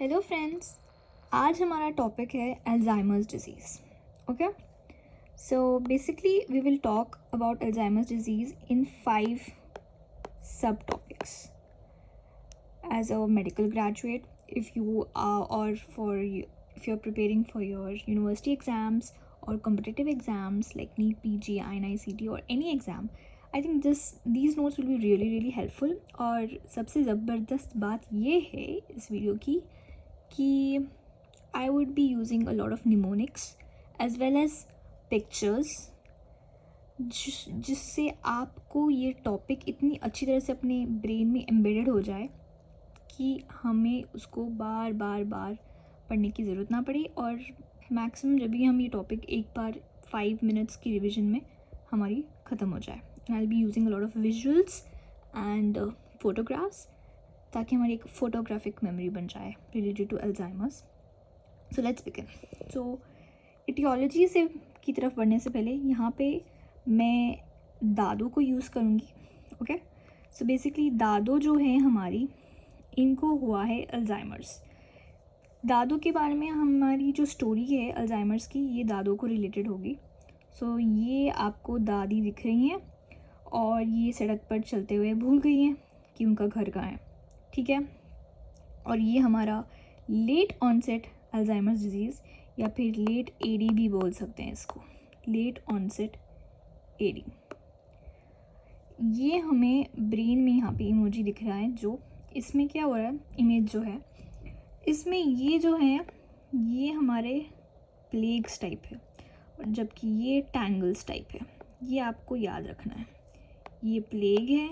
Hello friends, आज हमारा topic है Alzheimer's disease. Okay, so basically we will talk about Alzheimer's disease in 5 subtopics. As a medical graduate, if you are if you're preparing for your university exams or competitive exams like NEET, PG, INICT or any exam, I think these notes will be really helpful. और सबसे ज़बरदस्त बात ये है इस video की कि I would be using a lot of mnemonics as well as pictures जिससे आपको ये टॉपिक इतनी अच्छी तरह से अपने ब्रेन में एम्बेडेड हो जाए कि हमें उसको बार बार पढ़ने की ज़रूरत ना पड़े. और मैक्सिमम जब भी हम ये टॉपिक एक बार 5 मिनट्स की रिविजन में हमारी ख़त्म हो जाए. I will be using a lot of visuals and photographs ताकि हमारी एक फोटोग्राफिक मेमोरी बन जाए related to Alzheimer's. So let's begin. So aetiology से की तरफ बढ़ने से पहले यहाँ पे मैं दादो को यूज़ करूँगी. ओके, सो बेसिकली दादो जो है हमारी, इनको हुआ है अल्जाइमर्स. दादो के बारे में हमारी जो स्टोरी है अल्जाइमर्स की, ये दादो को रिलेटेड होगी. सो ये आपको दादी दिख रही हैं और ये सड़क पर चलते हुए भूल गई हैं कि उनका घर कहाँ है. ठीक है, और ये हमारा लेट ऑनसेट अल्जाइमर्स डिजीज़ या फिर लेट एडी भी बोल सकते हैं इसको, लेट ऑनसेट एडी. ये हमें ब्रेन में यहाँ पे इमोजी दिख रहा है. जो इसमें क्या हो रहा है, इमेज जो है इसमें ये जो है ये हमारे प्लेग्स टाइप है और जबकि ये टैंगल्स टाइप है. ये आपको याद रखना है. ये प्लेग है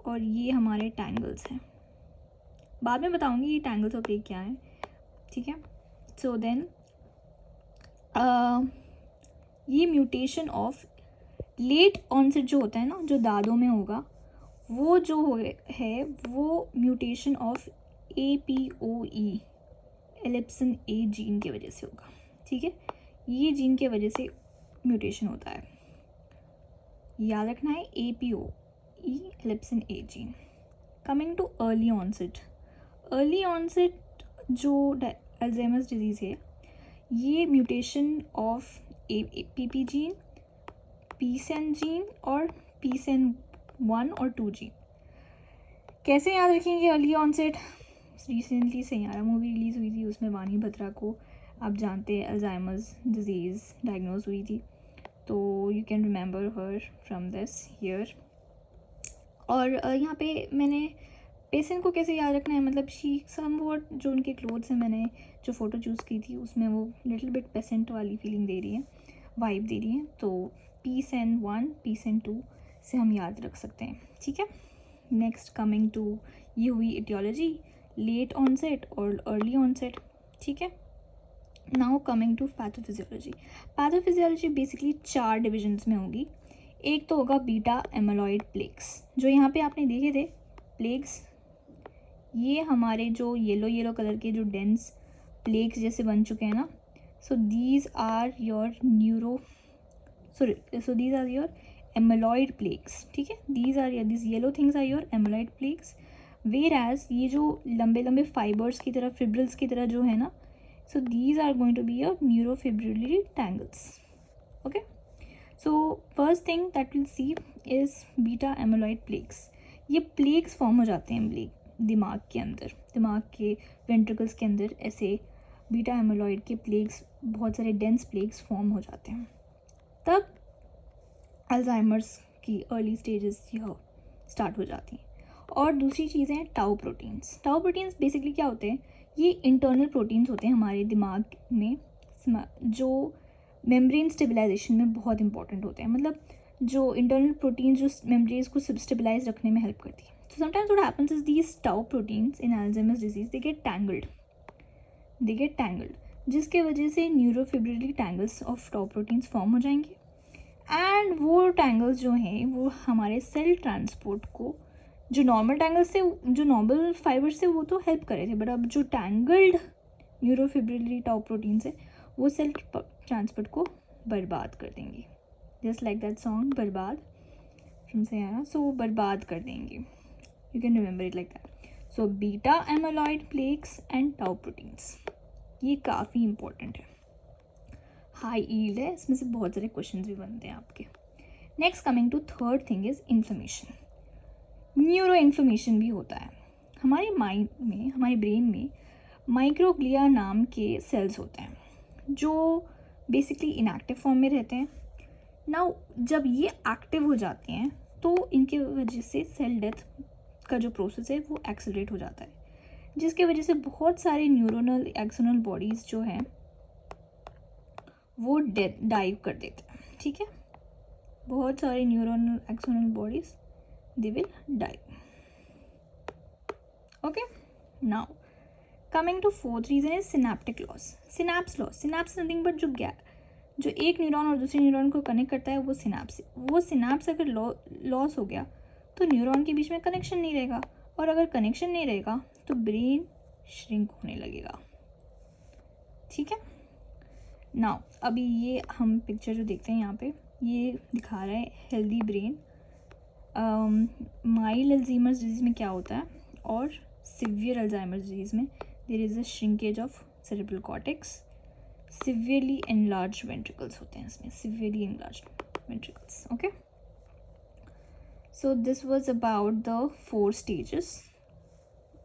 और ये हमारे टैंगल्स हैं. बाद में बताऊंगी ये टैंगल्स और प्लेग क्या है. ठीक है, सो देन ये म्यूटेशन ऑफ लेट ऑनसेट जो होता है ना, जो दादों में होगा, वो जो है वो mutation of APOE epsilon A gene की वजह से होगा. ठीक है, ये जीन के वजह से म्यूटेशन होता है, याद रखना है. APOE epsilon A gene. Coming to early onset. Early onset जो अल्जाइमर्स डिजीज़ है, ये mutation of PP gene, PSEN gene और PSEN1 और 2 जीन. कैसे याद रखेंगे early onset? Recently Saiyaara movie release हुई थी, उसमें वानी बत्रा को आप जानते हैं अल्जाइमर्स डिजीज़ डायग्नोज हुई थी, तो you can remember her from this year. और यहाँ पे मैंने पेशेंट को कैसे याद रखना है, मतलब शी समवॉट, जो उनके क्लोथ्स हैं, मैंने जो फ़ोटो चूज़ की थी उसमें वो लिटिल बिट पेशेंट वाली फीलिंग दे रही है, वाइब दे रही है. तो PSEN1 PSEN2 से हम याद रख सकते हैं. ठीक है, नेक्स्ट कमिंग टू, ये हुई इटियोलॉजी, लेट ऑनसेट और अर्ली ऑनसेट. ठीक है, now coming to pathophysiology. Pathophysiology basically 4 divisions में होगी. एक तो होगा बीटा एमिलॉइड प्लेग्स, जो यहाँ पे आपने देखे थे प्लेग्स, ये हमारे जो येलो कलर के जो डेंस प्लेग्स जैसे बन चुके हैं ना. So these are your these are your amyloid plaques. ठीक है, these yellow things are your amyloid plaques. whereas ये जो लंबे फाइबर्स की तरह, फिब्रिल्स की तरह जो है ना, so these are going to be your neurofibrillary tangles. okay, so first thing that we'll see is beta amyloid plaques. ये प्लेग्स फॉर्म हो जाते हैं दिमाग के अंदर, दिमाग के वेंट्रिकल्स के अंदर ऐसे बीटा एमिलॉइड के प्लेग्स, बहुत सारे डेंस प्लेग्स फॉर्म हो जाते हैं. तब अल्जाइमर्स की अर्ली स्टेजेस यह स्टार्ट हो जाती हैं. और दूसरी चीज़ है tau proteins. Tau proteins basically क्या होते हैं, ये इंटरनल प्रोटीन्स होते हैं हमारे दिमाग में, जो मेम्ब्रेन स्टेबलाइजेशन में बहुत इंपॉर्टेंट होते हैं. मतलब जो इंटरनल प्रोटीन्स जो मेम्ब्रेन्स को स्टेबलाइज रखने में हेल्प करती है. So sometimes what happens is these tau proteins in Alzheimer's disease they get tangled, जिसके वजह से neurofibrillary tangles of tau proteins form हो जाएंगे. एंड वो टैंगल्स जो हैं वो हमारे सेल ट्रांसपोर्ट को, जो नॉर्मल टैंगल्स से, जो नॉर्मल फाइबर्स से वो तो हेल्प कर रहे थे, बट अब जो टैंगल्ड न्यूरोफिब्रिलरी टाउ प्रोटीन्स है वो सेल ट्रांसपोर्ट को बर्बाद कर देंगे. Just like that song Barbaad from Saiyaara. So बर्बाद कर देंगे, you can remember it like that. So beta amyloid plaques and tau proteins, ये काफ़ी इंपॉर्टेंट है, हाई यील्ड है, इसमें से बहुत सारे क्वेश्चंस भी बनते हैं आपके। Next coming to third thing is inflammation. Neuro inflammation भी होता है। हमारे माइंड में, हमारे ब्रेन में माइक्रोग्लिया नाम के सेल्स होते हैं जो बेसिकली इनएक्टिव फॉर्म में रहते हैं। नाउ जब ये एक्टिव हो जाते हैं तो इनके वजह से सेल डेथ का जो प्रोसेस है वो एक्सेलरेट हो जाता है, जिसके वजह से बहुत सारे न्यूरोनल एक्सोनल बॉडीज़ जो हैं वो डाइव कर देते हैं, ठीक है। बहुत सारे neuronal axonal bodies they will die. Okay, now coming to fourth reason is synaptic loss. Synapse loss, synapse nothing but जो एक न्यूरॉन और दूसरे न्यूरॉन को कनेक्ट करता है वो सिनेप्स। वो सिनेप्स अगर लॉस हो गया तो न्यूरॉन के बीच में कनेक्शन नहीं रहेगा, और अगर कनेक्शन नहीं रहेगा तो ब्रेन श्रिंक होने लगेगा, ठीक है। नाउ अभी ये हम पिक्चर जो देखते हैं यहाँ पे, ये दिखा रहा है healthy brain. Mild Alzheimer's disease में क्या होता है और सिवियर अल्जाइमर्स डिजीज़ में there is a shrinkage of cerebral cortex, severely enlarge ventricles होते हैं इसमें, severely enlarge ventricles. Okay, so this was about the 4 stages.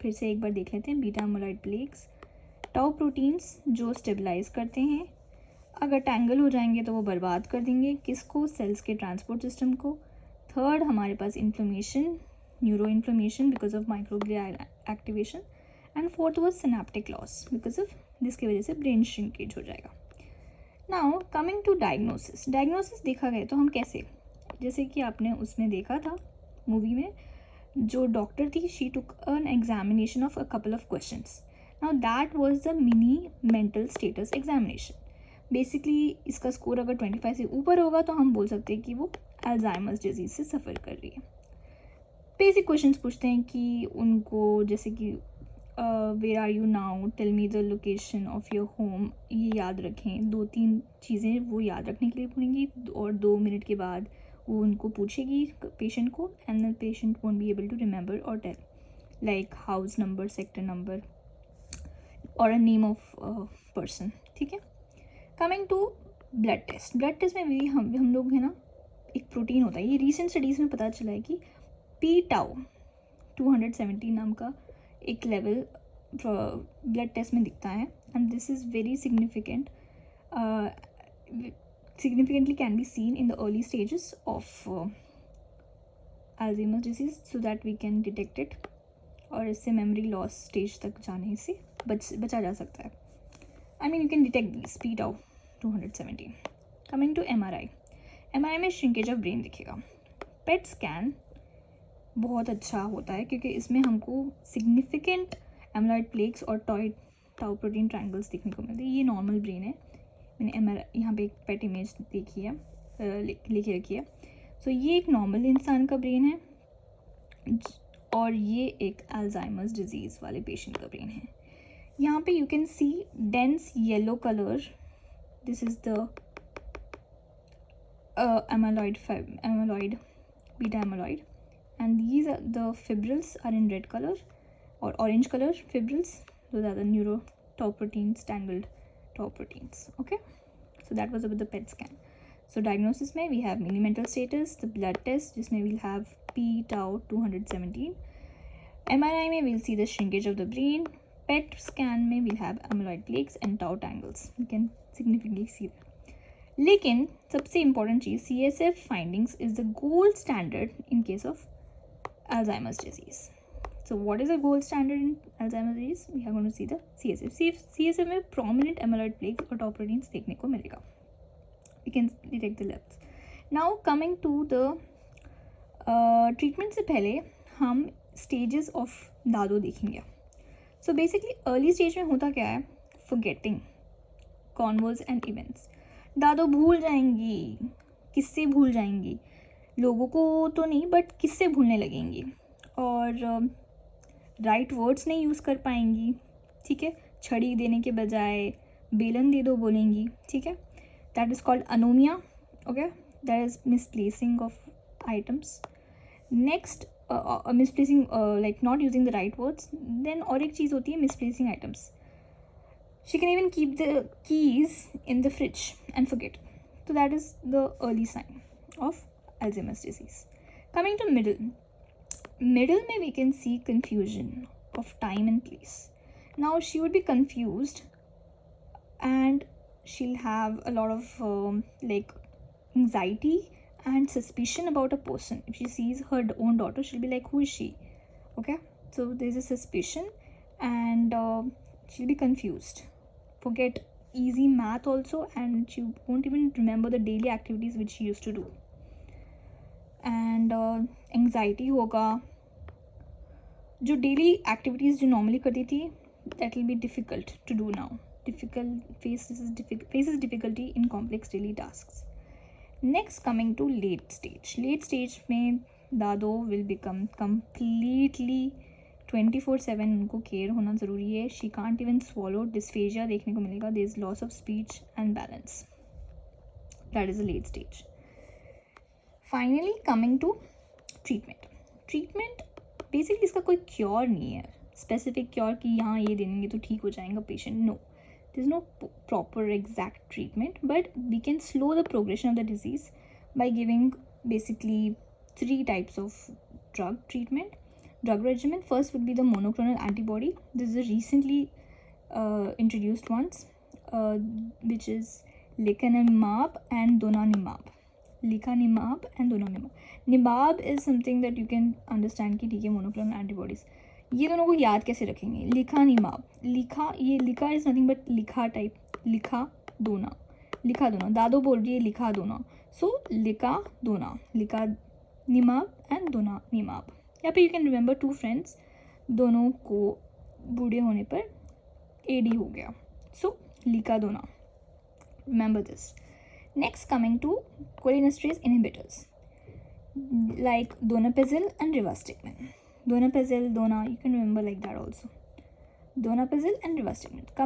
फिर से एक बार देख लेते हैं। Beta amyloid plaques, tau proteins जो स्टेबलाइज करते हैं, अगर टैंगल हो जाएंगे तो वो बर्बाद कर देंगे किसको, सेल्स के ट्रांसपोर्ट सिस्टम को। थर्ड हमारे पास inflammation, neuro inflammation because of microglia activation, and fourth was synaptic loss because of जिसकी वजह से ब्रेन श्रिंकेज हो जाएगा। Now coming to diagnosis. Diagnosis देखा गया तो हम कैसे, जैसे कि आपने उसमें देखा था मूवी में, जो डॉक्टर थी she took an examination of a couple of questions. Now that was the mini mental status examination. Basically इसका स्कोर अगर 25 से ऊपर होगा तो हम बोल सकते हैं कि वो अल्जाइमर्स डिजीज़ से सफ़र कर रही है। बेसिक क्वेश्चंस पूछते हैं कि उनको, जैसे कि where are you now, tell me the location of your home, ये याद रखें। 2-3 चीज़ें वो याद रखने के लिए बोलेंगी, और 2 मिनट के बाद वो उनको पूछेगी पेशेंट को, and the patient won't be able to remember और tell, like house number, sector number और अ नेम ऑफ पर्सन, ठीक है। Coming to blood test. Blood test में भी हम लोग है ना, एक प्रोटीन होता है, ये रिसेंट स्टडीज़ में पता चला है कि पी टाउ 217 नाम का एक लेवल ब्लड टेस्ट में दिखता है, and this is very significant, significantly can be seen in the early stages of Alzheimer's disease so that we can detect it, और इससे मेमोरी लॉस स्टेज तक जाने से बचा जा सकता है। I mean you can detect these p tau 217. Coming to MRI. MRI में श्रिंकेज ऑफ ब्रेन दिखेगा। पेट स्कैन बहुत अच्छा होता है क्योंकि इसमें हमको सिग्निफिकेंट एमाइलॉइड प्लेक्स और टाउ प्रोटीन ट्रायंगल्स देखने को मिलते हैं। ये नॉर्मल ब्रेन है, मैंने MRI यहाँ पे एक पेट इमेज देखी है, लिखी रखी है। सो ये एक नॉर्मल इंसान का ब्रेन है, और ये एक अल्जाइमर्स डिजीज़ वाले पेशेंट का ब्रेन है। यहाँ पे you can see dense yellow colour, this is the amyloid, beta amyloid, and these are the fibrils are in red color or orange color fibrils. Those are the neuro tau proteins, tangled tau proteins. Okay, so that was about the PET scan. So diagnosis में we have mini mental status, the blood test जिसमें we'll have p tau 217. MRI में we'll see the shrinkage of the brain. PET scan में we'll have amyloid plaques and tau tangles. You can significantly see that. लेकिन सबसे important चीज़, CSF findings is the gold standard in case of Alzheimer's disease. So what is the gold standard in Alzheimer's disease? We are going to see the CSF में prominent amyloid plaques और tau proteins देखने को मिलेगा। We can detect the levels. Now coming to the treatment से पहले हम stages of दादो देखेंगे। सो बेसिकली अर्ली स्टेज में होता क्या है, फॉरगेटिंग, कॉन्वर्स एंड इवेंट्स। दादो भूल जाएंगी, किससे भूल जाएंगी, लोगों को तो नहीं बट किससे भूलने लगेंगी, और राइट वर्ड्स नहीं यूज़ कर पाएंगी, ठीक है। छड़ी देने के बजाय बेलन दे दो बोलेंगी, ठीक है। That is called anomia. Okay, that is misplacing of items. Next misplacing like not using the right words. Then और एक चीज़ होती है misplacing items. She can even keep the keys in the fridge and forget. So that is the early sign of Alzheimer's disease. Coming to middle में we can see confusion of time and place. Now she would be confused and she'll have a lot of like anxiety and suspicion about a person. If she sees her own daughter, she'll be like, who is she? Okay, so there's a suspicion and she'll be confused, forget easy math also, and she won't even remember the daily activities which she used to do. And anxiety होगा, जो daily activities जो normally करती थी, that will be difficult to do now. Faces difficulty in complex daily tasks. Next, coming to late stage में दादो will become completely 24/7 उनको care होना ज़रूरी है. She can't even swallow, dysphagia देखने को मिलेगा. There is loss of speech and balance. That is a late stage. Finally coming to treatment basically इसका कोई क्योर नहीं है, स्पेसिफिक क्योर कि यहाँ ये देंगे तो ठीक हो जाएगा patient. No, there is no proper exact treatment, but we can slow the progression of the disease by giving basically 3 types of drug regimen. First would be the monoclonal antibody. This is a recently introduced ones, which is lecanemab and donanemab. Nimab is something that you can understand कि ठीक है monoclonal antibodies. ये दोनों को याद कैसे रखेंगे? लिखा is nothing but लिखा type. लिखा दोना. दादो बोल रही है लिखा दोना. So लिखा दोना, निमाब एंड दोनानिमाब. यहाँ पे यू कैन रिमेंबर 2 फ्रेंड्स, दोनों को बूढ़े होने पर AD हो गया. सो लिका दोना, remember this. Next coming to cholinesterase inhibitors like donepezil and rivastigmine. Donepezil, dona, you can remember like that also. Donepezil and rivastigmine. Coming